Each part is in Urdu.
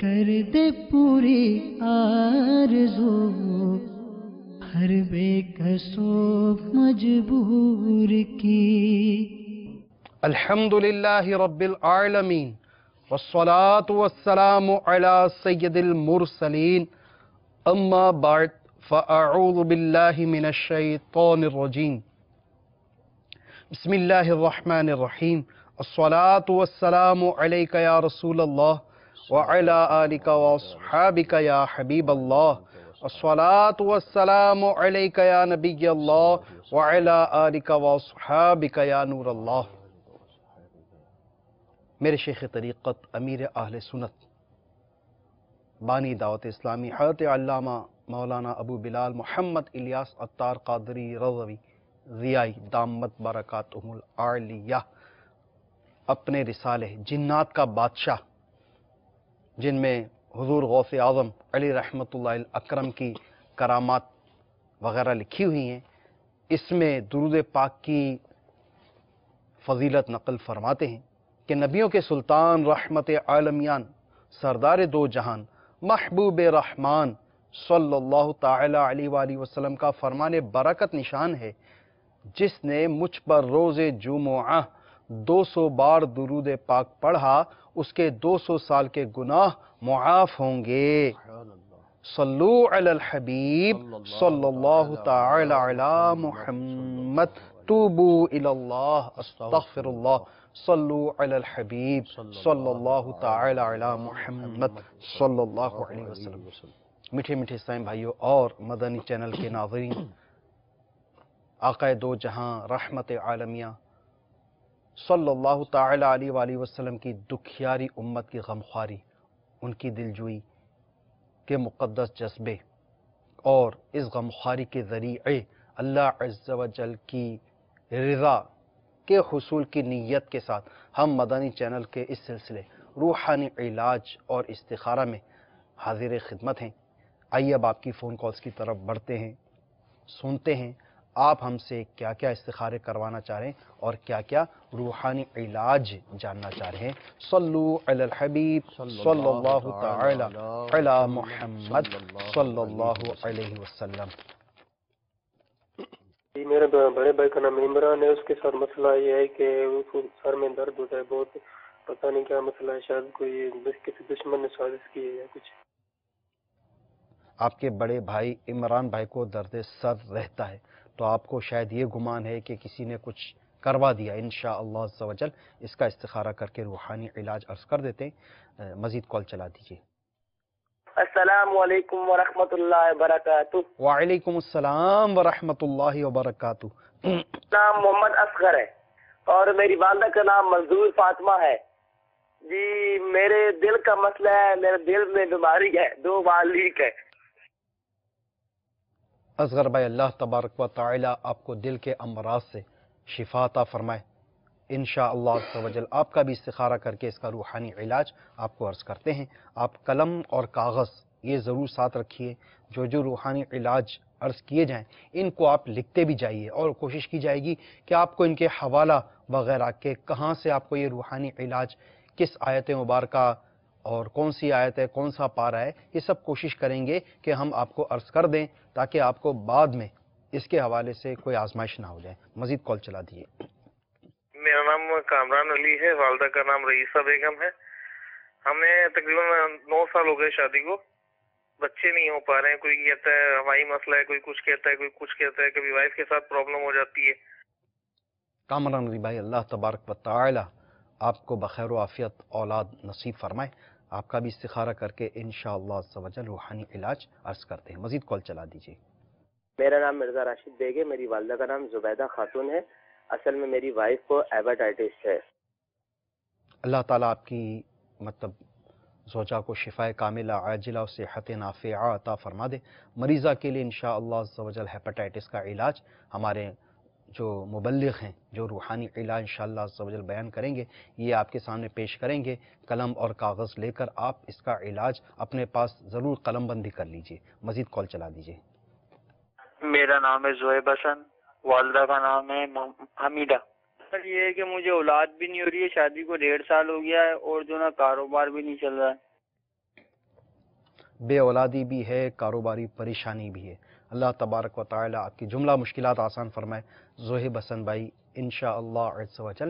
کر دے پوری آرزو ہر بے کسو مجبور کی. الحمدللہ رب العالمین والصلاة والسلام علی سید المرسلین اما بعد فاعوذ باللہ من الشیطان الرجیم. بسم اللہ الرحمن الرحیم. الصلاة والسلام علیک یا رسول اللہ وعلی آلک واصحابک یا حبیب اللہ. الصلاة والسلام علیک یا نبی اللہ وعلی آلک واصحابک یا نور اللہ. میرے شیخ طریقت امیر اہل سنت بانی دعوت اسلامی حضرت علامہ مولانا ابو بلال محمد الیاس عطار قادری رضوی ضیائی دامت برکاتہم العالیہ اپنے رسالے جنات کا بادشاہ، جن میں حضور غوث اعظم علی رحمۃ اللہ اکرم کی کرامات وغیرہ لکھی ہوئی ہیں، اس میں درود پاک کی فضیلت نقل فرماتے ہیں کہ نبیوں کے سلطان رحمت عالمیان سردار دو جہان محبوب رحمان صلی اللہ تعالی علیہ وآلہ وسلم کا فرمان برکت نشان ہے، جس نے مجھ پر روز جمعہ 200 بار درود پاک پڑھا اس کے 200 سال کے گناہ معاف ہوں گے. صلو علی الحبیب صلی اللہ تعالی علی محمد توبو الی اللہ استغفر اللہ. صلو علی الحبیب صلی اللہ تعالی علی محمد صلی اللہ علیہ وسلم. میٹھے میٹھے اسلام بھائیوں اور مدنی چینل کے ناظرین، آقا دو جہاں رحمت عالمیہ صلی اللہ تعالی علیہ وآلہ وسلم کی دکھیاری امت کی غمخواری، ان کی دلجوئی کے مقدس جذبے اور اس غمخواری کے ذریعے اللہ عز و جل کی رضا کے حصول کی نیت کے ساتھ ہم مدنی چینل کے اس سلسلے روحانی علاج اور استخارہ میں حاضر خدمت ہیں. آئیے اب آپ کی فون کالز کی طرف بڑھتے ہیں، سنتے ہیں آپ ہم سے کیا کیا استخارے کروانا چاہ رہے ہیں اور کیا کیا روحانی علاج جاننا چاہ رہے ہیں. صلو علی الحبیب صلی اللہ تعالی علی محمد صلی اللہ علیہ وسلم. جی میرے بڑے بھائی کا نام عمران ہے، اس کے ساتھ مسئلہ یہ ہے کہ اس کو سر میں درد ہوتا ہے بہت، پتہ نہیں کیا مسئلہ ہے، شاید کوئی کسی دشمن نے سازش کی ہے یا کچھ. آپ کے بڑے بھائی عمران بھائی کو درد سر رہتا ہے، تو آپ کو شاید یہ گمان ہے کہ کسی نے کچھ کروا دیا. انشاءاللہ عز و جل اس کا استخارہ کر کے روحانی علاج عرض کر دیتے ہیں. مزید کال چلا دیجیے. السلام علیکم ورحمۃ اللہ وبرکاتہ. وعلیکم السلام ورحمۃ اللہ وبرکاتہ. نام محمد اصغر ہے اور میری والدہ کا نام منظور فاطمہ ہے. جی میرے دل کا مسئلہ ہے، میرے دل میں بیماری ہے، 2 بار لیک ہے. اصغر بھائی اللہ تبارک و تعالی آپ کو دل کے امراض سے شفا عطا فرمائے. انشاءاللہ عز و جل آپ کا بھی استخارہ کر کے اس کا روحانی علاج آپ کو عرض کرتے ہیں. آپ قلم اور کاغذ یہ ضرور ساتھ رکھیے، جو روحانی علاج عرض کیے جائیں ان کو آپ لکھتے بھی جائیے، اور کوشش کی جائے گی کہ آپ کو ان کے حوالہ وغیرہ کے کہاں سے آپ کو یہ روحانی علاج، کس آیت مبارکہ اور کون سی آیت ہے، کون سا پارہ ہے، یہ سب کوشش کریں گے کہ ہم آپ کو عرض کر دیں تاکہ آپ کو بعد میں اس کے حوالے سے کوئی آزمائش نہ ہو جائے. مزید کال چلا دیجیے. میرا نام کامران علی ہے، والدہ کا نام رئیسہ بیگم ہے. ہمیں تقریباً 9 سال ہو گئے شادی کو، بچے نہیں ہو پا رہے ہیں. کوئی کہتا ہے ہوائی مسئلہ ہے، کوئی کچھ کہتا ہے، کوئی کچھ کہتا ہے. کبھی وائف کے ساتھ پرابلم ہو جاتی ہے. کامران علی بھائی اللہ تبارک و تعالی آپ کو بخیر و عافیت اولاد نصیب فرمائے. آپ کا بھی استخارہ کر کے انشاءاللہ عز و جل روحانی علاج عرض کرتے ہیں. مزید کال چلا دیجیے. میرا نام مرزا راشد بیگ ہے، میری والدہ کا نام زبیدہ خاتون ہے. اصل میں میری وائف کو ہیپاٹائٹس ہے. اللہ تعالیٰ آپ کی زوجہ کو شفائے کاملہ عاجلہ و صحت نافعہ عطا فرما دے. مریضہ کے لیے انشاءاللہ عز و جل ہیپاٹائٹس کا علاج ہمارے جو مبلغ ہیں جو روحانی علاج انشاءاللہ عز و جل بیان کریں گے، یہ آپ کے سامنے پیش کریں گے. قلم اور کاغذ لے کر آپ اس کا علاج اپنے پاس ضرور قلم بندی کر لیجئے. مزید کال چلا دیجئے. میرا نام ہے زہیب حسن، والدہ کا نام ہے حمیدہ. سر یہ ہے کہ مجھے اولاد بھی نہیں ہو رہی ہے، شادی کو 1.5 سال ہو گیا ہے، اور جو نا کاروبار بھی نہیں چل رہا ہے. بے اولادی بھی ہے، کاروباری پریشانی بھی ہے۔ اللہ تبارک و تعالی آپ کی جملہ مشکلات آسان فرمائے۔ زہیب حسن بھائی انشاءاللہ عز و جل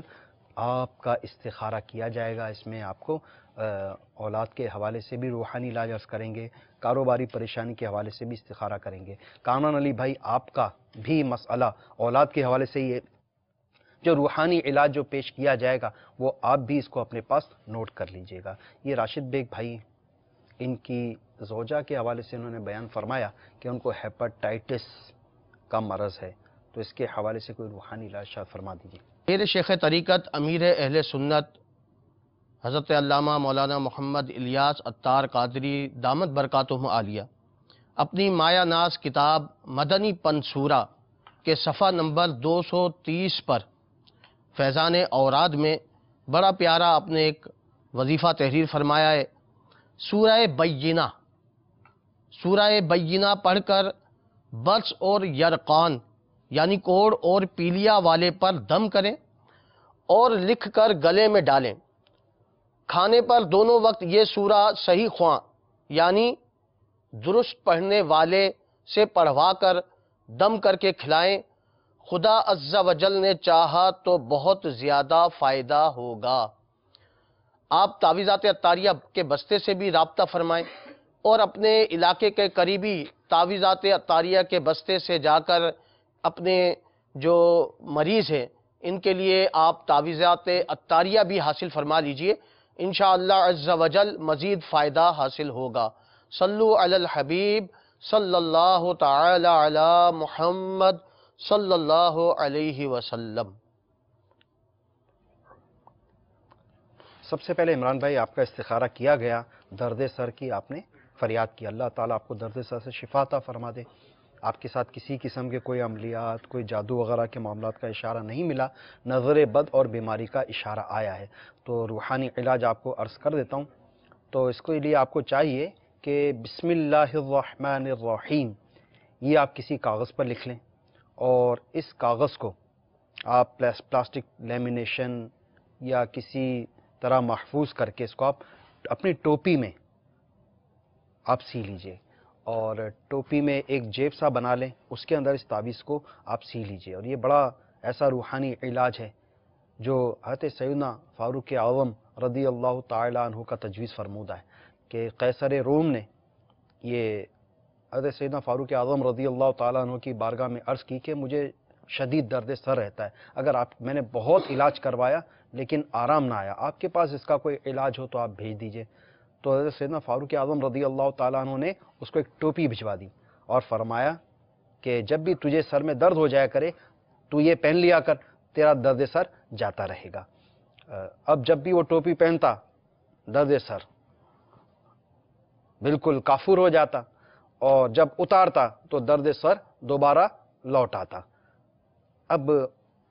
آپ کا استخارہ کیا جائے گا، اس میں آپ کو اولاد کے حوالے سے بھی روحانی علاج عرض کریں گے، کاروباری پریشانی کے حوالے سے بھی استخارہ کریں گے۔ کامران علی بھائی آپ کا بھی مسئلہ اولاد کے حوالے سے یہ جو روحانی علاج جو پیش کیا جائے گا وہ آپ بھی اس کو اپنے پاس نوٹ کر لیجئے گا۔ یہ راشد بیگ بھائی ان کی زوجہ کے حوالے سے انہوں نے بیان فرمایا کہ ان کو ہیپاٹائٹس کا مرض ہے، تو اس کے حوالے سے کوئی روحانی علاج شاید فرما دیجیے۔ میرے شیخ طریقت امیر اہل سنت حضرت علامہ مولانا محمد الیاس عطار قادری دامت برکاتہم عالیہ اپنی مایہ ناز کتاب مدنی پنصورہ کے صفحہ نمبر 230 پر فیضان اوراد میں بڑا پیارا اپنے ایک وظیفہ تحریر فرمایا ہے۔ سورہ بینہ پڑھ کر برس اور یرقان یعنی کوڑ اور پیلیا والے پر دم کریں اور لکھ کر گلے میں ڈالیں۔ کھانے پر دونوں وقت یہ سورہ صحیح خواں یعنی درست پڑھنے والے سے پڑھوا کر دم کر کے کھلائیں۔ خدا عز و جل نے چاہا تو بہت زیادہ فائدہ ہوگا۔ آپ تعویذات عطاریہ کے بستے سے بھی رابطہ فرمائیں اور اپنے علاقے کے قریبی تعویذات عطاریہ کے بستے سے جا کر اپنے جو مریض ہیں ان کے لیے آپ تعویذات عطاریہ بھی حاصل فرما لیجئے، انشاءاللہ عز و جل مزید فائدہ حاصل ہوگا۔ صلو علی الحبیب صلی اللہ تعالی علی محمد صلی اللہ علیہ وسلم۔ سب سے پہلے عمران بھائی آپ کا استخارہ کیا گیا، درد سر کی آپ نے فریاد کی، اللہ تعالیٰ آپ کو درد سر سے شفا عطا فرما دے۔ آپ کے ساتھ کسی قسم کے کوئی عملیات، کوئی جادو وغیرہ کے معاملات کا اشارہ نہیں ملا، نظر بد اور بیماری کا اشارہ آیا ہے، تو روحانی علاج آپ کو عرض کر دیتا ہوں۔ تو اس کے لیے آپ کو چاہیے کہ بسم اللہ الرحمن الرحیم یہ آپ کسی کاغذ پر لکھ لیں، اور اس کاغذ کو آپ پلاسٹک لیمینیشن یا کسی طرح محفوظ کر کے اس کو آپ اپنی ٹوپی میں آپ سی لیجئے، اور ٹوپی میں ایک جیب سا بنا لیں، اس کے اندر اس تعویذ کو آپ سی لیجئے۔ اور یہ بڑا ایسا روحانی علاج ہے جو حضرت سیدنا فاروق اعظم رضی اللہ تعالیٰ عنہ کا تجویز فرمودہ ہے کہ قیصر روم نے یہ حضرت سیدنا فاروق اعظم رضی اللہ تعالیٰ عنہ کی بارگاہ میں عرض کی کہ مجھے شدید درد سر رہتا ہے، اگر میں نے بہت علاج کروایا لیکن آرام نہ آیا، آپ کے پاس اس کا کوئی علاج ہو تو آپ بھیج دیجئے۔ تو حضرت سیدنا فاروق اعظم رضی اللہ تعالیٰ عنہ نے اس کو ایک ٹوپی بھجوا دی اور فرمایا کہ جب بھی تجھے سر میں درد ہو جایا کرے تو یہ پہن لیا کر، تیرا درد سر جاتا رہے گا۔ اب جب بھی وہ ٹوپی پہنتا درد سر بالکل کافور ہو جاتا، اور جب اتارتا تو درد سر دوبارہ لوٹ آتا۔ اب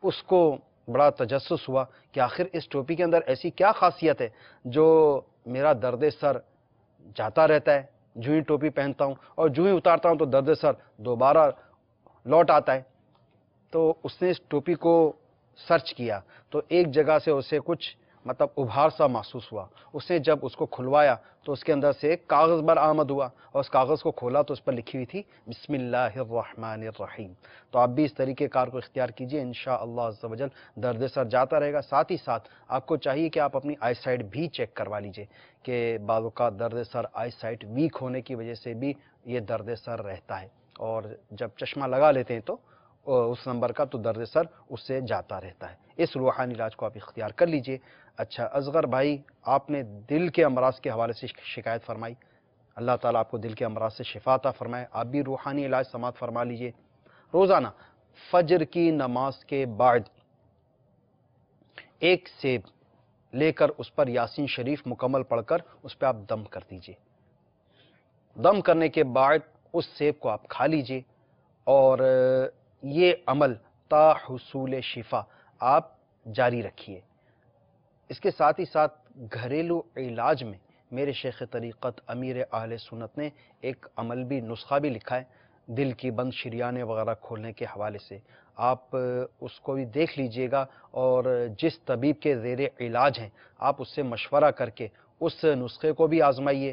اس کو بڑا تجسس ہوا کہ آخر اس ٹوپی کے اندر ایسی کیا خاصیت ہے جو میرا درد سر جاتا رہتا ہے، جو ہی ٹوپی پہنتا ہوں اور جو ہی اتارتا ہوں تو درد سر دوبارہ لوٹ آتا ہے۔ تو اس نے اس ٹوپی کو سرچ کیا تو ایک جگہ سے اسے کچھ ابھار سا محسوس ہوا۔ اس نے جب اس کو کھلوایا تو اس کے اندر سے ایک کاغذ برآمد ہوا، اور اس کاغذ کو کھولا تو اس پر لکھی ہوئی تھی بسم اللہ الرحمن الرحیم۔ تو آپ بھی اس طریقہ کار کو اختیار کیجئے، انشاءاللہ عز و جل درد سر جاتا رہے گا۔ ساتھ ہی ساتھ آپ کو چاہیے کہ آپ اپنی آئی سائٹ بھی چیک کروا لیجئے کہ بعض اوقات درد سر آئی سائٹ ویک ہونے کی وجہ سے بھی یہ درد سر رہتا ہے، اور جب چشمہ لگا لیتے ہیں تو اس نمبر کا تو درد سر اس سے جاتا رہتا ہے۔ اس روحانی علاج کو آپ اختیار کر لیجئے۔ اچھا اصغر بھائی، آپ نے دل کے امراض کے حوالے سے شکایت فرمائی، اللہ تعالیٰ آپ کو دل کے امراض سے شفا عطا فرمائے۔ آپ بھی روحانی علاج سماعت فرما لیجئے۔ روزانہ فجر کی نماز کے بعد ایک سیب لے کر اس پر یاسین شریف مکمل پڑھ کر اس پہ آپ دم کر دیجئے۔ دم کرنے کے بعد اس سیب کو آپ کھا لیجئے، اور یہ عمل تا حصول شفا آپ جاری رکھیے۔ اس کے ساتھ ہی ساتھ گھریلو علاج میں میرے شیخ طریقت امیر اہل سنت نے ایک عمل بھی، نسخہ بھی لکھا ہے دل کی بند شریانیں وغیرہ کھولنے کے حوالے سے۔ آپ اس کو بھی دیکھ لیجئے گا، اور جس طبیب کے زیر علاج ہیں آپ اس سے مشورہ کر کے اس نسخے کو بھی آزمائیے،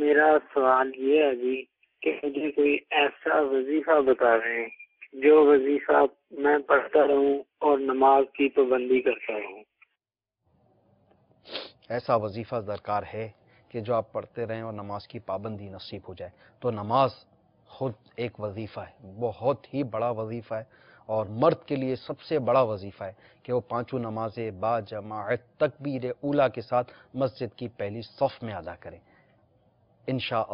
میرا سوال یہ ہے جی کہ مجھے کوئی ایسا وظیفہ بتا دیں جو وظیفہ میں پڑھتا رہوں اور نماز کی پابندی کرتا رہوں. ایسا وظیفہ درکار ہے کہ جو آپ پڑھتے رہیں اور نماز کی پابندی نصیب ہو جائے. تو نماز خود ایک وظیفہ ہے، بہت ہی بڑا وظیفہ ہے، اور مرد کے لیے سب سے بڑا وظیفہ ہے کہ وہ پانچوں نمازیں با جماعت تکبیر اولیٰ کے ساتھ مسجد کی پہلی صف میں ادا کریں. انشاءاللہ